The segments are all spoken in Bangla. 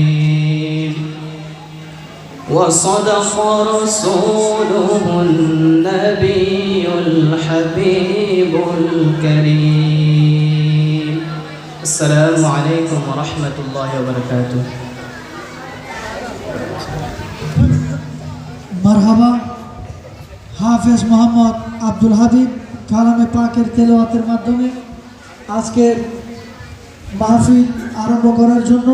العظيم وصدق رسوله النبي الحبيب الكريم السلام عليكم ورحمة الله وبركاته মারহাবা হাফেজ মোহাম্মদ আব্দুল হাবিব কালামে পাকের তেলাওয়াতের মাধ্যমে আজকের মাহফিল আরম্ভ করার জন্য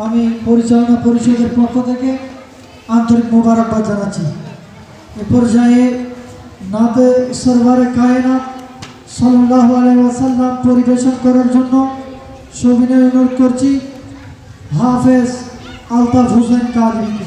আমি পরিচালনা পরিষদের পক্ষ থেকে আন্তরিক মোবারকবাদ জানাচ্ছি। এ পর্যায়ে নাতে সরওয়ারে কায়নাত সাল্লাল্লাহু আলাইহি ওয়াসাল্লাম পরিবেশন করার জন্য সবিনয় অনুরোধ করছি হাফেজ আলতাফ হোসেন কাদরিকে।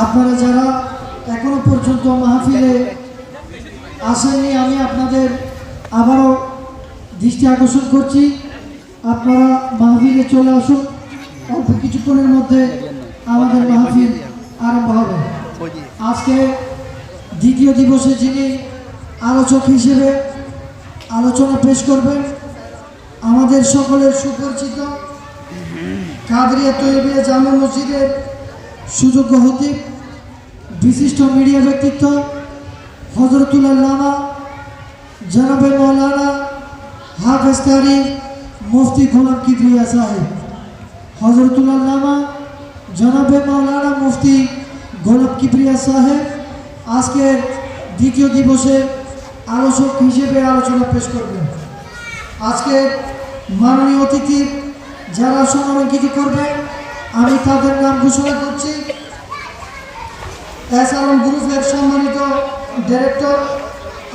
আপনারা যারা এখনো পর্যন্ত মাহফিলে আসেননি আমি আপনাদের আবারও দৃষ্টি আকর্ষণ করছি, আপনারা মাহফিলে চলে আসুন। অল্প কিছুক্ষণের মধ্যে আমাদের মাহফিল আরম্ভ হবে। আজকে দ্বিতীয় দিবসে যিনি আলোচক হিসেবে আলোচনা পেশ করবেন আমাদের সকলের সুপরিচিত কাদরিয়া তৈয়বিয়া জামে মসজিদের সুযোগ্য খতিব বিশিষ্ট মিডিয়া ব্যক্তিত্ব হযরতুল আল্লামা জনাবে মৌলানা হাফেজ কারি মুফতি গোলাম কিবরিয়া সাহেব। হযরতুল আল্লামা জনাবে মৌলানা মুফতি গোলাম কিবরিয়া সাহেব আজকের দ্বিতীয় দিবসে আলোচক হিসেবে আলোচনা পেশ করবেন। আজকে মাননীয় অতিথি যারা সমালোচিত করবেন আমি তাদের নাম ঘোষণা করছি। এস আলম গ্রুপের সম্মানিত ডাইরেক্টর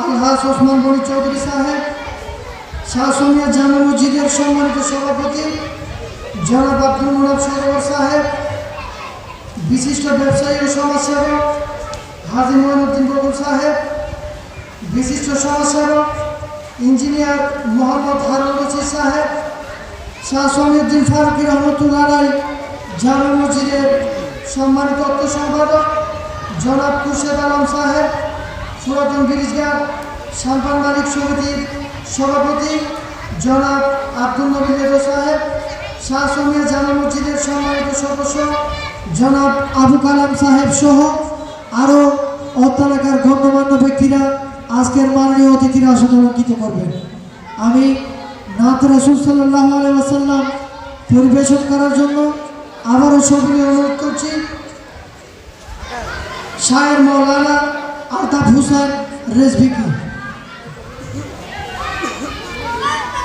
আলহাজ ওসমান গনি চৌধুরী সাহেব, শাহ সুমিয়া জামে মসজিদের সম্মানিত সভাপতি জনাব আব্দুল মুনাফ সরোয়ার সাহেব, বিশিষ্ট ব্যবসায়ী ও সমাজসেবক হাজী মঈনুদ্দিন বকুল সাহেব, বিশিষ্ট সমাজসেবক ইঞ্জিনিয়ার মোহাম্মদ হারুন রশিদ সাহেব, শাহ শমীউদ্দিন ফারুকী রহমতুল্লাহ আলাইহি জামে মসজিদের সম্মানিত তথ্য সম্পাদক জনাব খুরশেদ আলম সাহেব, পুরাতন ব্রিজঘাট সালপান মালিক সমিতির সভাপতি জনাব আব্দুল নবী রেজা সাহেব, শাহ সুমিয়া জামে মসজিদের সম্মানিত সদস্য জনাব আবু কালাম সাহেব সহ আরও অত্যালাকার গণ্যমান্য ব্যক্তিরা আজকের মাননীয় অতিথিরা আসন অলঙ্কিত করবেন। আমি নাত রাসূল সাল্লাল্লাহু আলাইহি ওয়াসাল্লাম পরিবেশন করার জন্য আবারও সবিনয় অনুরোধ করছি শায়ের মৌলানা আলতাফ হোসেন রেজভিকে।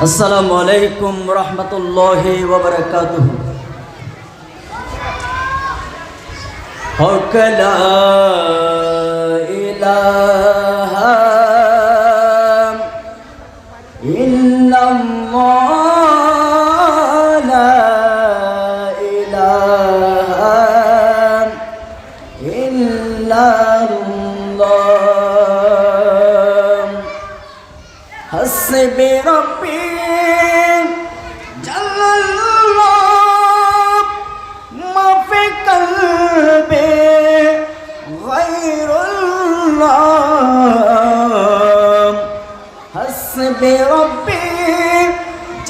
আসসালামু আলাইকুম রহমতুল্লাহি ওয়া বারাকাতুহু। হক লা ইলাহা ইল্লাল্লাহ লা ইলাহা ইল্লাল্লাহ হাসবি রাব্বি জাল্লাল্লাহ মা ফি কলবি গায়রুল্লাহ হাসবি রাব্বি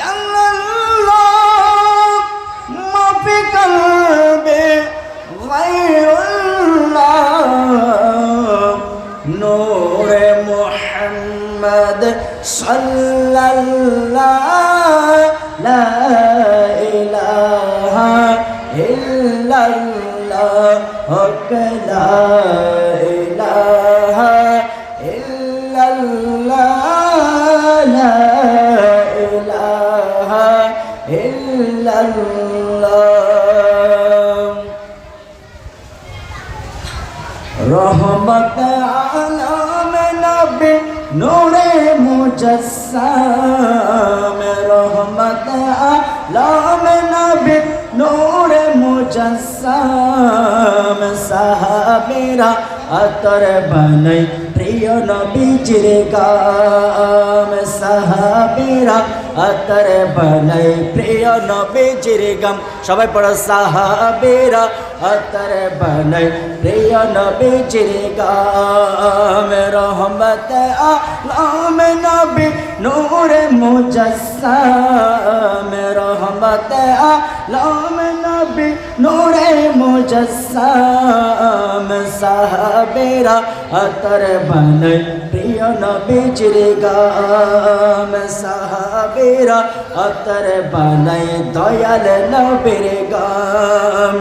জাল্লাল্লাহ মা ফি কলবি গায়রুল্লাহ নূরে মুহাম্মদ সাল্লাল্লাহ লা ইলাহা ইল্লাল্লাহ হক লা ইলাহা ইল্লাল্লাহ লা ইলাহা ইল্লাল্লাহ রহমত আলাম নবী নূরে মুজাসসাম রহমত আলম নবী নূরে মুজাসসাম সাহাবীরা আতর বানাই প্রিয় নবীজির গাম সাহাবীরা আতর বানাই প্রিয় নবীজির গাম সবাই পড়ো সাহাবীরা আতর বানাই প্রিয় নবীজির গাম রহমত আলম নবী নূরে মুজাসসাম রহমত আলম নবী নূরে মুজাসসাম সাহাবীরা আতর বানাই প্রিয় নবীজির গাম সাহাবীরা আতর বানাই দয়াল নবীর গাম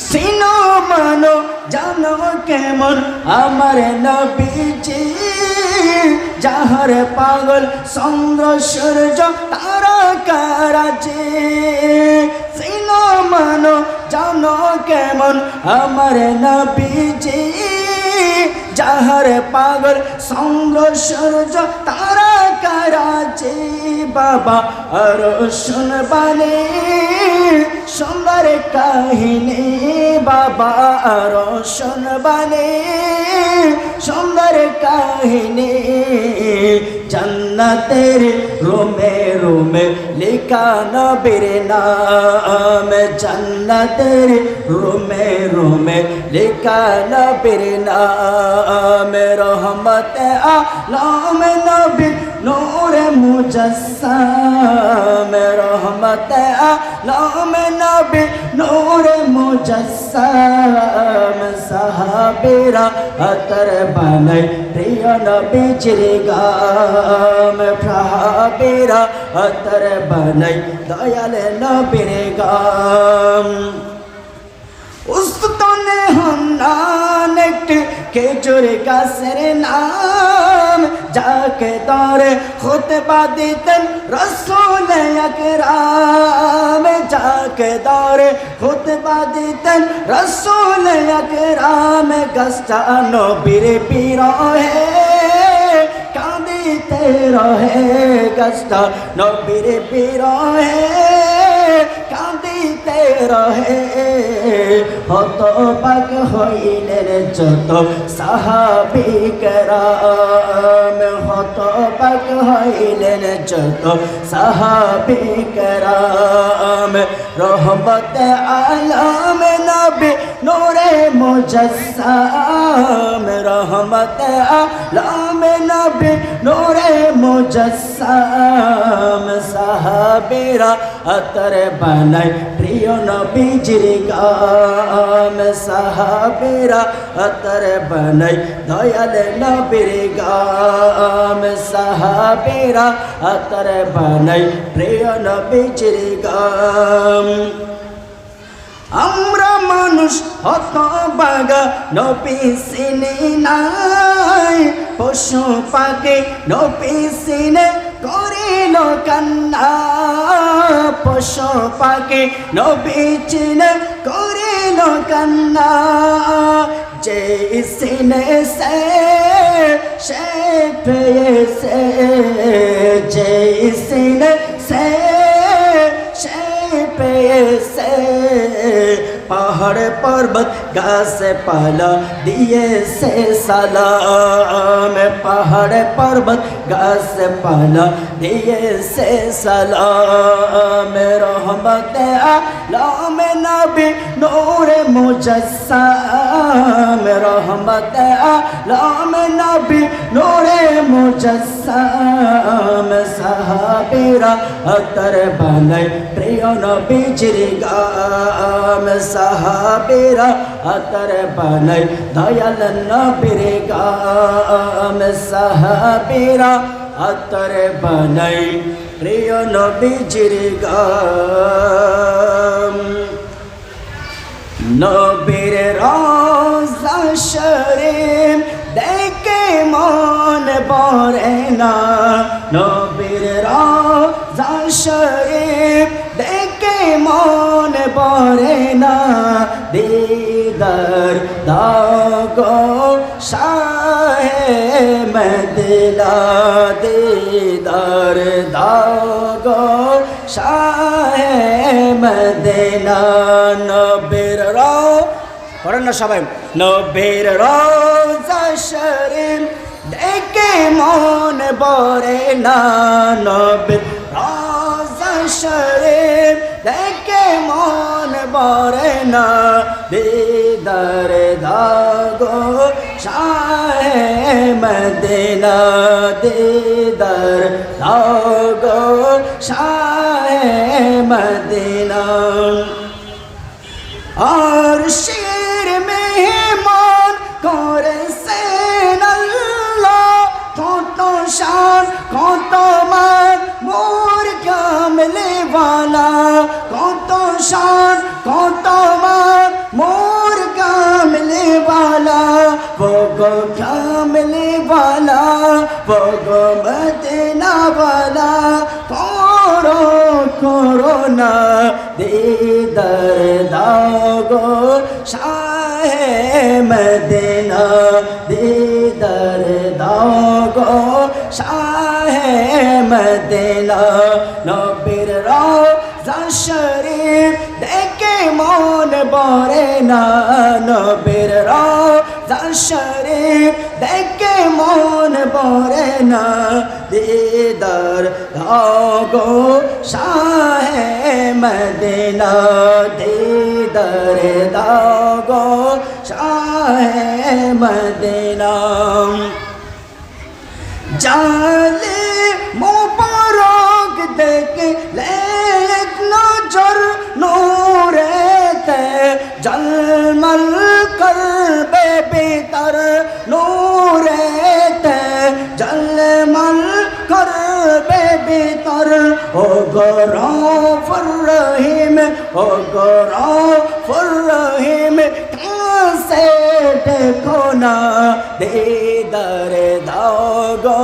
সিনো মানো জানো কেমন আমার নবীজি যাহার পাগল চন্দ্র সূর্য তারকারাজি সিনো মানো জানো কেমন আমার নবীজি যাহার পাগল চন্দ্র সূর্য তারকারাজি বাবা আর শুনবানে সুন্দর কাহিনী বাবা আর শুনবানে সুন্দর কাহিনী জান্নাতের রুমে রুমে লেখা নবীর নাম জান্নাতের রুমে রুমে লেখা নবীর নাম রহমত আলম নবী নূরে মুজাসসাম রহমত আলম নবী নূরে মুজাসসাম সাহাবীরা আতর বানাই প্রিয় নবীজির গাম সাহাবীরা আতর বানাই দয়াল নবীর গাম উস্তনে হান্নান একটি খেজুর গাছের নাম যাকে দরে খুতবা দিতেন রাসূল আকরাম যাকে দরে খুতবা দিতেন রাসূল আকরাম গাছটা নবীর বিরহে কাঁদিতে রহে গাছটা নবীর বিরহে কাঁদিতে রহে হতবাক হইলেন যত সাহাবী কেরাম হতবাক হইলেন যত সাহাবী কেরাম রহমত আলম নবী নূরে মুজাসসাম রহমত আলম নবী নূরে মুজাসসাম সাহাবীরা আতর বানাই প্রিয় নবীজির গাম সাহাবীরা আতর বানাই দয়াল নবীর গাম সাহাবীরা আতর বানাই প্রিয় নবীজির গাম আমরা মানুষ হতভাগা নবী চিনি নাই পশু পাখি নবী চিনে করিল কান্না পশু পাখি নবী চিনে করিল কান্না যে চিনে সে পেয়েছে যে চিনে সে পেয়েছে পাহাড় পর্বত গাছে পালা দিয়েছে সালাম পাহাড় পর্বত গাছে পালা দিয়েছে সালাম রহমত আলম নবী নূরে মুজাসসাম রহমত আলম নবী নূরে মুজাসসাম সাহাবীরা আতর বানাই প্রিয় নবীজির গাম সাহাবীরা আতর বানাই দয়াল নবীর গাম সাহাবীরা আতর বানাই প্রিয় নবীজির গাম নবীর রওজা শরীফ দেখে মন ভরে না নবীর রওজা শরীফ দেখে মন ভরে না দিদার দাও গো শাহে মদিনা দিদার দাগো শাহে মদিনা নবীর পড়েন না সবাই নবীর রওজা শরীফ দেখে মন ভরে না নবীর রওজা শরীফ দেখে মন ভরে না দিদার দাগো শাহে মদিনা দিদার দাগো শাহে মদিনা আর শের মেহমান করেছেন আল্লাহ কত শান কত মান মোর কামলে ওয়ালা কত শান কত মান মোর কামলে ওয়ালা वो কামলে ওয়ালা वो মদিনা ওয়ালা করো করোনা দিদার দাগো শাহে মদিনা দিদার দাগো শাহে মদিনা নবীর রওজা শরীফ দেখে মন ভরে না নবীর রওজা শরীফ দেখে মন ভরে না দিদার দাগো শাহে মদিনা দিদার দাগো শাহে মদিনা জালে মোবারক দেখে এক নজর নূরেতে জলমল করবে বেতর নূরেতে জলমল করবে বেতর ও গরাফর রহিম ও গরাফর রহিম কাছে দেখো না দিদার দাগো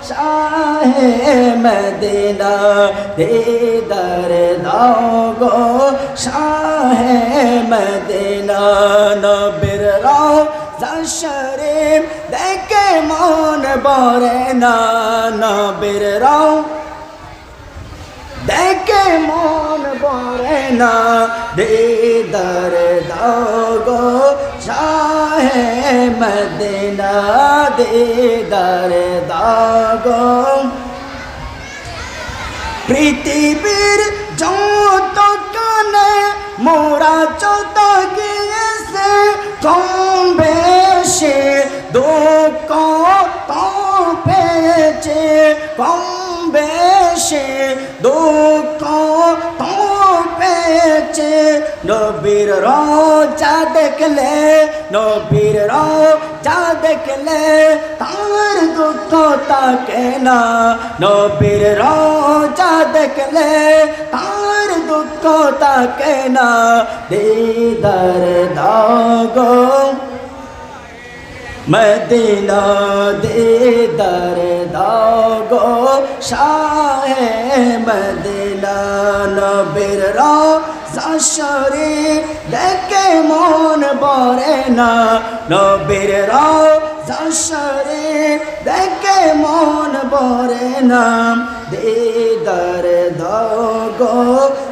শাহে মদিনা দিদার দাগো শাহে মদিনা নবীর রওজা শরীফ দেখে মন ভরে না নবীর রওজা দেখে মন ভরে না দিদার দাগো শাহে মদিনা দিদার দাগো পৃথিবীর যত কানে মোরা চত গিয়েছে কম বেশি দুঃখ তো পেয়েছে কম বেশি দুঃখ তো পেয়েছে নবীর রওজা দেখলে নবীর রওজা দেখলে তার দুঃখ থাকে না নবীর রওজা দেখলে তার দুঃখ থাকে না দিদার দাগো মদিনা দিদার দাগো শাহে মদিনা নবীর রওজা শরীফ দেখে মন ভরে না নবীর রওজা শরীফ দেখে মন ভরে না দিদার দাগো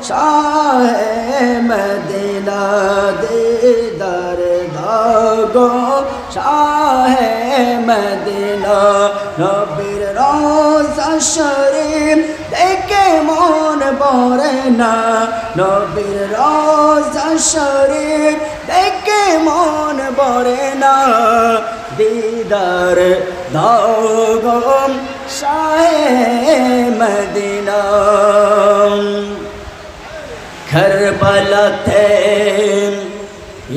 শাহে মদিনা দিদার দাগো শাহে মদিনা নবীর রওজা শরীফ দেখে মন ভরে না নবীর রওজা শরীফ দেখে মন ভরে না দিদার দাগো শাহে মদিনা কারবালাতে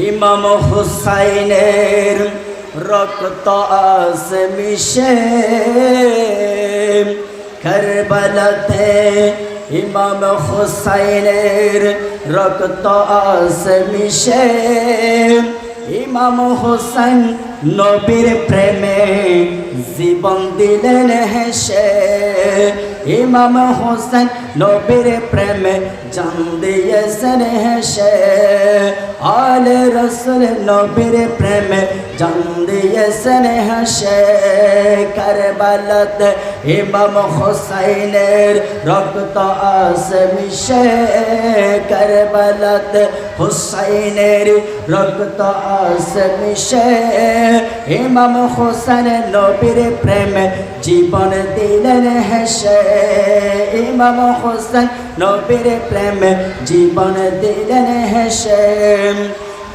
ইমাম হুসাইনের রক্ত আস মিশে কারবালাতে ইমাম হুসাইনের রক্ত আস মিশে ইমাম হুসাইন নবীর প্রেমে জীবন দিলেন হেসে ইমাম হোসেন নবীর প্রেমে জান দিয়েছেন হেসে আলে রসুল নবীর প্রেমে জান দিয়েছেন হেসে কারবালাতে ইমাম হোসেনের রক্ত আছে মিশে কারবালাতে হোসেনের রক্ত আছে মিশে ইমাম হোসেন নবীর প্রেমে জীবন দিলেন হেসে ইমাম হোসেন নবীর প্রেমে জীবন দিলেন হেসে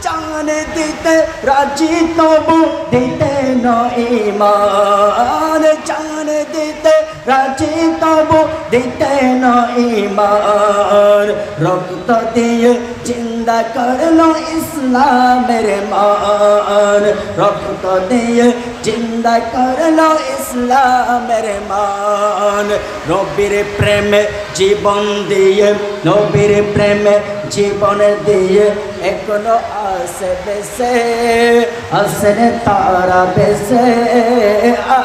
জান দিতে রাজি তবু দিতে ন ঈমান জান দিতে রাজি তবু দিতে ন ঈমান রক্ত দিয়ে জিন্দা করলো ইসলামের মান রক্ত দিয়ে জিন্দা করলো ইসলামের মান নবীর প্রেমে জীবন দিয়ে নবীর প্রেমে জীবন দিয়ে এখনো আসে বেসে আসেন তারা বেসে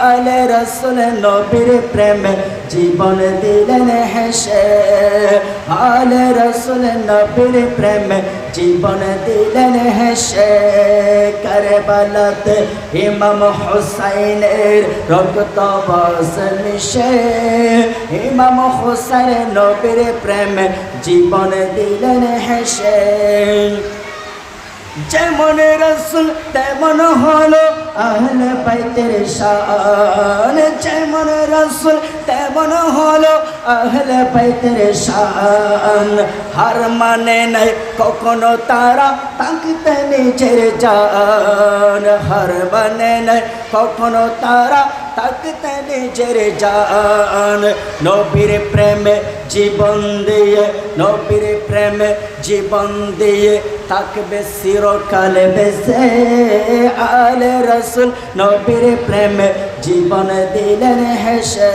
আলে রসুল নবীর প্রেমে জীবন দিলেন হেসে আলে রসুল নবীর প্রেমে জীবন দিলেন হেসে কারবালাতে ইমাম হুসাইনের রক্ত বসে মিশে ইমাম হুসাইন নবীর প্রেমে জীবন দিলেন হেসে যেমন রসুল তেমন হলো আহলে বাইতের শান যেমন রসুল তেমন হলো আহলে বাইতের শান হার মানে নাই কখনো তারা তাকতে নিজের জান হার মানে নাই কখনো তারা তাকতে নিজের জান নবীর প্রেমে জীবন দিয়ে নবীর প্রেমে জীবন দিয়ে থাকবে চিরকাল বেঁচে আলে রসুল নবীর প্রেমে জীবন দিলেন হেসে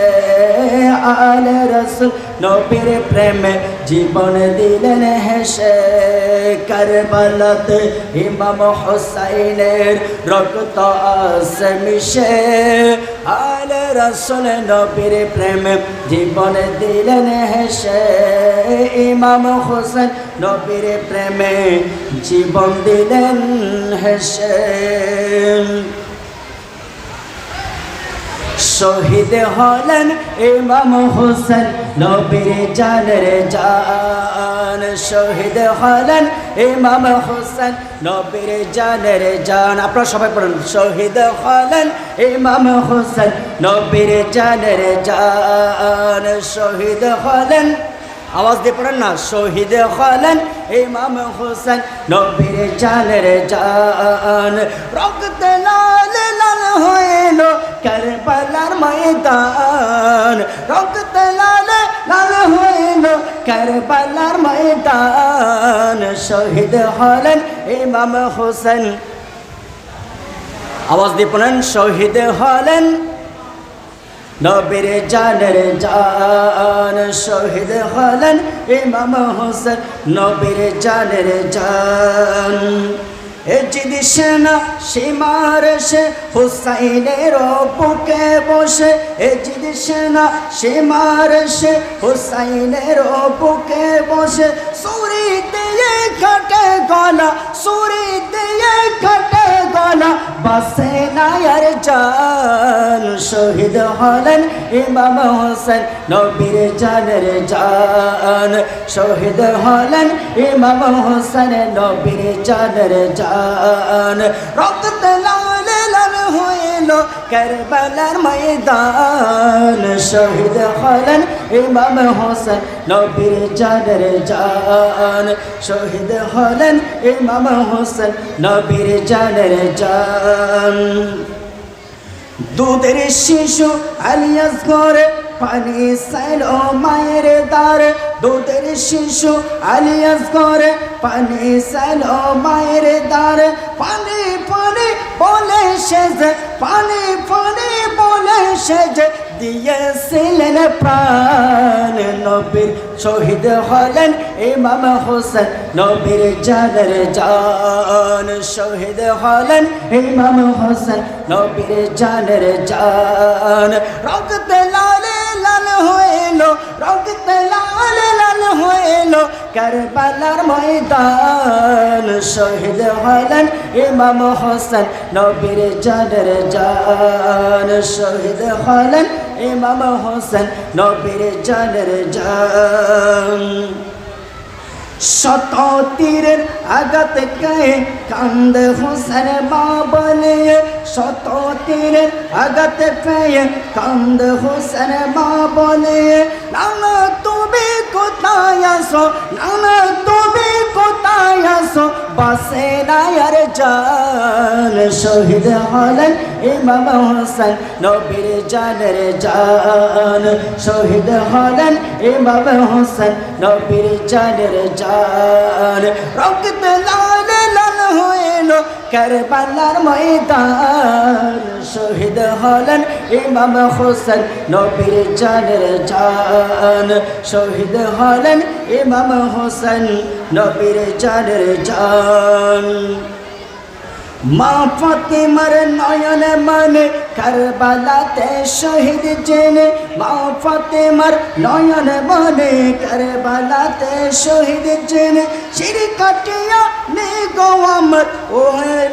আলে রসুল নবীর প্রেমে জীবন দিলেন হেসে কারবালাতে ইমাম হুসাইনের রক্ত আছে মিশে আলে রসুল নবীর প্রেমে জীবন দিলেন হেসে ইমাম হোসেন নবীর প্রেমে জীবন দিলেন হেসে শহীদ হলেন ইমাম হোসেন নবীর জানের জান শহীদ হলেন ইমাম হোসেন নবীর জানের জান আপনারা সবাই পড়ুন শহীদ হলেন ইমাম হোসেন নবীর জানের জান শহীদ হলেন আওয়াজ দিয়ে পড়েন না শহীদ হলেন ইমাম হোসেন নবীর জানের জান রক্ত লাল লাল হইল কারবালার ময়দান রক্ত লাল লাল হইল কারবালার ময়দান শহীদ হলেন ইমাম হোসেন আওয়াজ দিয়ে পড়েন শহীদ হলেন নবীর জানের জান শহীদ হলেন ইমাম হোসেন নবীর জানের জান এজিদ সেনা সীমার সে হুসাইনের বুকে বসে এজিদ সেনা সীমার সে হুসাইনের বুকে বসে সুরি দিয়ে কাটে গলা সুরি দিয়ে কাটে গলা বাসে নায়ার জান শহীদ হলেন ইমাম হোসেন নবীর জানের জান শহীদ হলেন ইমাম হোসেন নবীর জানের জান রক্ত লাল লাল হইল কারবালার ময়দান শহীদ হলেন ইমাম হোসেন নবীর জানের জান শহীদ হলেন ইমাম হোসেন নবীর জানের জান দুধের শিশু আলিয়াস করে পানি সাইল ও মায়ের দ্বার দুধের শিশু আলিয়াস করে পানি সাইল ও মায়ের দ্বার পানি পানি বলে সেজ পানি পানি বলে সেজ দিয়েছিলেন প্রাণ নবীর শহীদ হলেন ইমাম হোসেন নবীর জানের জান শহীদ হলেন ইমাম হোসেন নবীর জানের জান রক্ত লাল লাল হইল, রক্তে লাল লাল হইল কারবালার ময়দান। শহীদ হলেন ইমাম হোসেন নবীর জানের জান। শহীদ হলেন ইমাম হোসেন নবীর জানের জান। শত তীরের আঘাত গায়ে কান্দে হোসেন মা বলে, শত তীরের আঘাত গায়ে কান্দে হোসেন মা বলে, নানা তুমি কোথায় আসো, নানা তুমি কোথায় আসো, বাসে নায়ার জান। শহীদ হলেন ইমাম হোসেন নবীর জানের জান। শহীদ হলেন ইমাম হোসেন নবীর জানের জান। রক্ত লাল লাল হইল কারবালার ময়দান। শহীদ হলেন ইমাম হোসেন নবীর জানের জান। শহীদ হলেন ইমাম হোসেন নবীর জানের জান। মা ফাতেমার নয়ন মানে কারবালাতে শহীদ জেনে, মা ফাতেমার নয়ন মানে কারবালাতে শহীদ জেনে, শির কাটিয়া নে গো আমার ও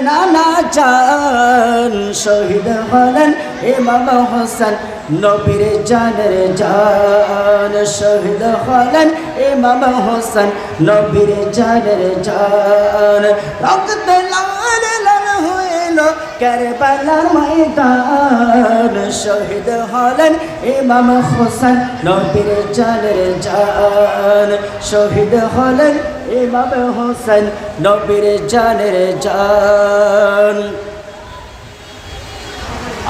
নানা জান। শহীদ হলেন ইমাম হোসেন নবীর জানের জান। শহীদ হলেন ইমাম হোসেন নবীর জানের জান। রক্ত লাল লাল হইল কারবালার ময়দান। শহীদ হলেন ইমাম হোসেন নবীর জানের জান। শহীদ হলেন ইমাম হোসেন নবীর জানের জান।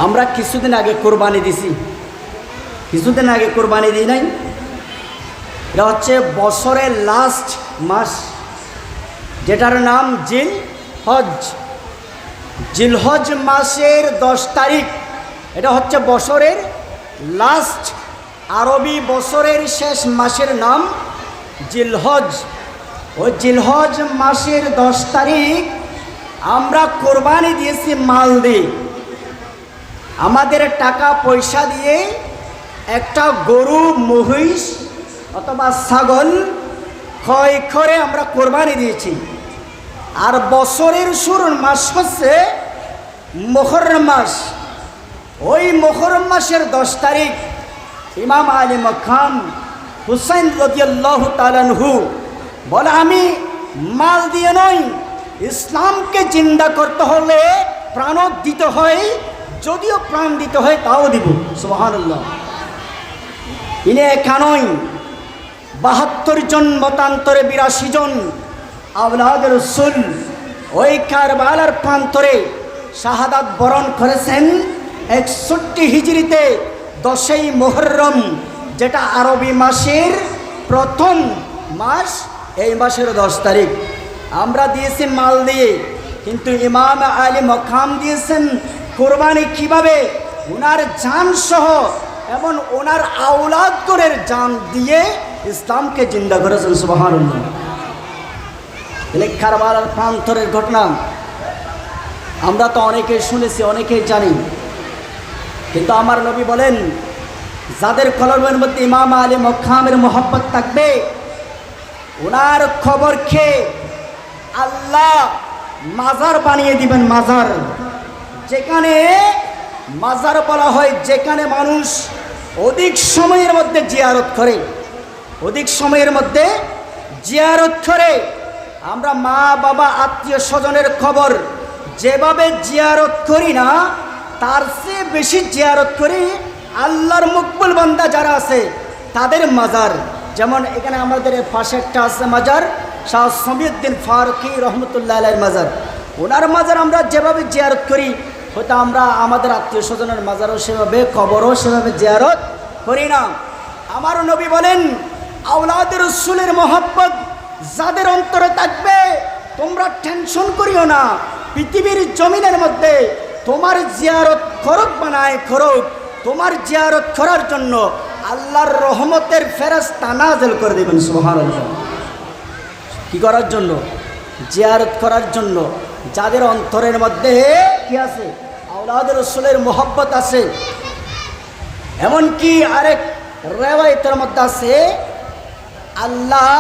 আমরা কিছুদিন আগে কোরবানি দিছি, কিছুদিন আগে কোরবানি দিই নাই। এটা হচ্ছে বছরের লাস্ট মাস, যেটার নাম জিলহজ। জিলহজ মাসের 10 তারিখ, এটা হচ্ছে বছরের লাস্ট, আরবি বছরের শেষ মাসের নাম জিলহজ। ওই জিলহজ মাসের 10 তারিখ আমরা কোরবানি দিয়েছি মাল দিয়ে, আমাদের টাকা পয়সা দিয়ে একটা গরু, মহিষ অথবা ছাগল ক্রয় করে আমরা কোরবানি দিয়েছি। আর বছরের শুরুর মাস হচ্ছে মুহররম মাস। ওই মুহররম মাসের 10 তারিখ ইমাম আলী মাকাম হুসাইন রাদিয়াল্লাহু তাআলা আনহু বলে, আমি মাল দিয়ে নই, ইসলামকে জিন্দা করতে হলে প্রাণ দিতে হয়, যদিও প্রাণ দিতে হয় তাও দিব। সুবহানাল্লাহ। ইনি একা নয়, 72 জন মতান্তরে 82 জন আওলাদ রাসূল ওই কারবালার প্রান্তরে শাহাদাত বরণ করেছেন 61 হিজরিতে 10ই মুহররম, যেটা আরবি মাসের প্রথম মাস। এই মাসের 10 তারিখ আমরা দিয়েছি মাল দিয়ে, কিন্তু ইমাম আলী মাকাম দিয়েছেন কোরবানি কিভাবে, ওনার জান সহ এবং ওনার আওলাদগণের জান দিয়ে ইসলামকে জিন্দা করেছেন। সুবহানাল্লাহ। এই কারবালার প্রান্তরের ঘটনা আমরা তো অনেকেই শুনেছি, অনেকেই জানি, কিন্তু আমার নবী বলেন, যাদের কলবের মধ্যে ইমাম আলী মাকামের মহব্বত থাকবে, ওনার খবর খেয়ে আল্লাহ মাজার বানিয়ে দিবেন। মাজার, যেখানে মাজার বলা হয় যেখানে মানুষ অধিক সময়ের মধ্যে জিয়ারত করে, অধিক সময়ের মধ্যে জিয়ারত করে। আমরা মা বাবা আত্মীয় স্বজনের খবর যেভাবে জিয়ারত করি না, তার চেয়ে বেশি জিয়ারত করি আল্লাহর মকবুল বান্দা যারা আছে তাদের মাজার। যেমন এখানে আমাদের পাশে একটা আছে মাজার, শাহ সমীউদ্দিন ফারুকি রহমতুল্লাহ আলাইহির মাজার। ওনার মাজার আমরা যেভাবে জিয়ারত করি, হয়তো আমরা আমাদের আত্মীয় স্বজনের মাজারও সেভাবে, কবরও সেভাবে জিয়ারত করি না। আমার নবী বলেন, আওলাদের রাসূলের মহব্বত যাদের অন্তরে থাকবে, তোমরা টেনশন করিও না, পৃথিবীর জমিনের মধ্যে তোমার জিয়ারত করুক বা নাই করুক, তোমার জিয়ারত করার জন্য আল্লাহর রহমতের ফেরেশতা নাযিল করে দেবেন। সুবহানাল্লাহ। কি করার জন্য? জিয়ারত করার জন্য। যাদের অন্তরের মধ্যে কি আছে? আওলাদ রাসূলের মহব্বত আছে। এমনকি আরেক রেওয়ায়তের মধ্যে আছে আল্লাহ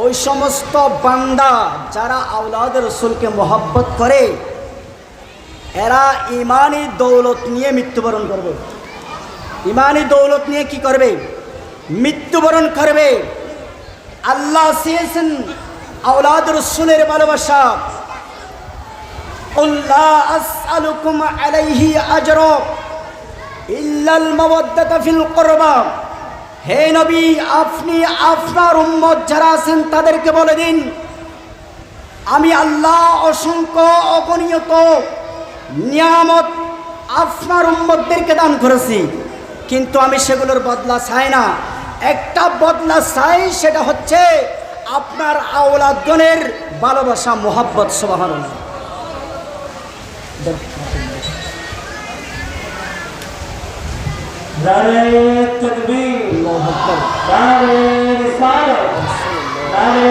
ওই সমস্ত বান্দা যারা আওলাদ রসুলকে মহব্বত করে এরা ইমানি দৌলত নিয়ে মৃত্যুবরণ করবে। ইমানি দৌলত নিয়ে কি করবে? মৃত্যুবরণ করবে। আল্লাহ চেয়েছেন আওলাদ রসুলের ভালোবাসা। আল্লাহ আসআলুকুম আলাইহি আজরা ইল্লাল মাওয়াদ্দাতা ফিল কুরবা। হে নবী, আপনি আপনার উম্মত যারা আছেন তাদেরকে বলে দিন, আমি আল্লাহ অসংখ্য অগণিত নিয়ামত আপনার উম্মতদেরকে দান করেছি, কিন্তু আমি সেগুলোর বদলা চাই না। একটা বদলা চাই, সেটা হচ্ছে আপনার আওলাদগণের ভালোবাসা, মোহাব্বত। সুবহানাল্লাহ। নারে তাকবীর, আল্লাহু আকবার, নারে রিসালাত, নারে